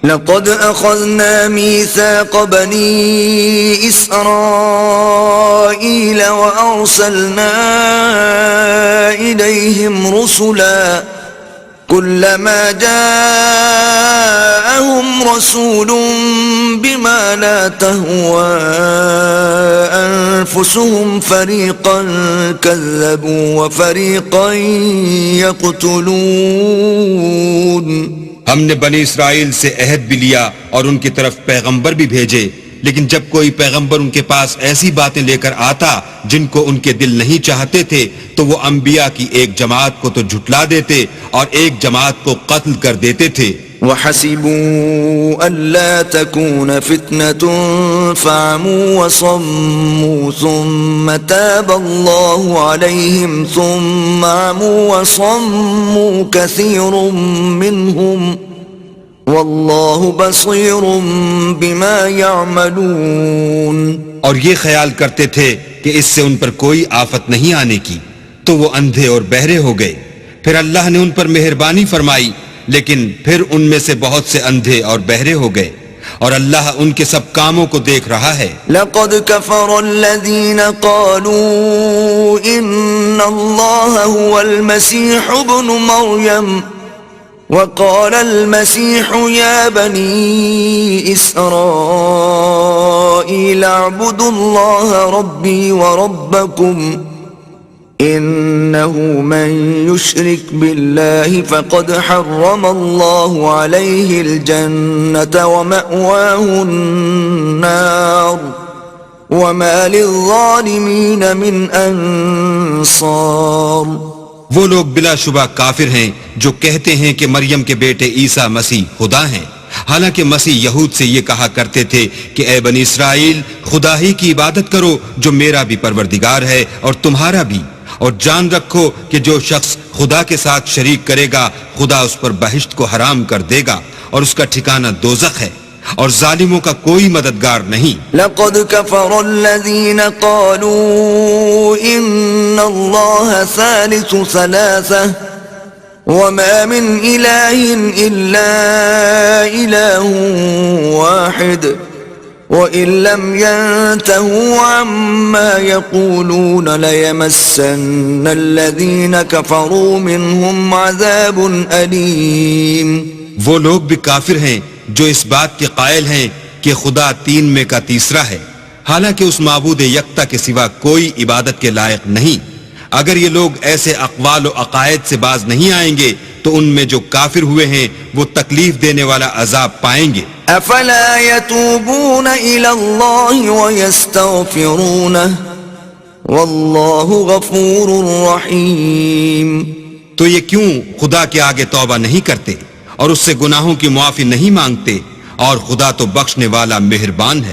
لقد أخذنا ميثاق بني إسرائيل وأرسلنا إليهم رسلا كلما جاءهم رسول بما لا تهوى أنفسهم فريقا كذبوا وفريقا يقتلون. ہم نے بنی اسرائیل سے عہد بھی لیا اور ان کی طرف پیغمبر بھی بھیجے، لیکن جب کوئی پیغمبر ان کے پاس ایسی باتیں لے کر آتا جن کو ان کے دل نہیں چاہتے تھے تو وہ انبیاء کی ایک جماعت کو تو جھٹلا دیتے اور ایک جماعت کو قتل کر دیتے تھے. وحسبوا ألا تكون فتنة فعموا وصموا ثم تاب الله عليهم ثم عموا وصموا كثير منهم والله بصير بما يعملون. اور یہ خیال کرتے تھے کہ اس سے ان پر کوئی آفت نہیں آنے کی تو وہ اندھے اور بہرے ہو گئے. پھر اللہ نے ان پر مہربانی فرمائی لیکن پھر ان میں سے بہت سے اندھے اور بہرے ہو گئے اور اللہ ان کے سب کاموں کو دیکھ رہا ہے. لقد كفر الذين قالوا إن الله هو المسيح ابن مريم وقال المسيح يا بني إسرائيل اعبدوا الله ربي وربكم إنه من يشرك بالله فقد حرم الله عليه الجنة ومأواه النار وما للظالمين من أنصار. وہ لوگ بلا شبہ کافر ہیں جو کہتے ہیں کہ مریم کے بیٹے عیسیٰ مسیح خدا ہیں، حالانکہ مسیح یہود سے یہ کہا کرتے تھے کہ اے بنی اسرائیل خدا ہی کی عبادت کرو جو میرا بھی پروردگار ہے اور تمہارا بھی، اور جان رکھو کہ جو شخص خدا کے ساتھ شریک کرے گا خدا اس پر بہشت کو حرام کر دے گا اور اس کا ٹھکانہ دوزخ ہے اور ظالموں کا کوئی مددگار نہیں. لقد كفر الذين قالوا إن الله ثالث ثلاثة وما من إله إلا إله واحد وَإِن لَّمْ يَنْتَهُوا عَمَّا يَقُولُونَ لَيَمَسَّنَّ الَّذِينَ كَفَرُوا مِنْهُمْ عَذَابٌ أَلِيمٌ. وہ لوگ بھی کافر ہیں جو اس بات کے قائل ہیں کہ خدا تین میں کا تیسرا ہے، حالانکہ اس معبود یکتا کے سوا کوئی عبادت کے لائق نہیں. اگر یہ لوگ ایسے اقوال و عقائد سے باز نہیں آئیں گے تو ان میں جو کافر ہوئے ہیں وہ تکلیف دینے والا عذاب پائیں گے. افلا يتوبون الى الله ويستغفرونه والله غفور رحيم. تو یہ کیوں خدا کے آگے توبہ نہیں کرتے اور اس سے گناہوں کی معافی نہیں مانگتے، اور خدا تو بخشنے والا مہربان ہے.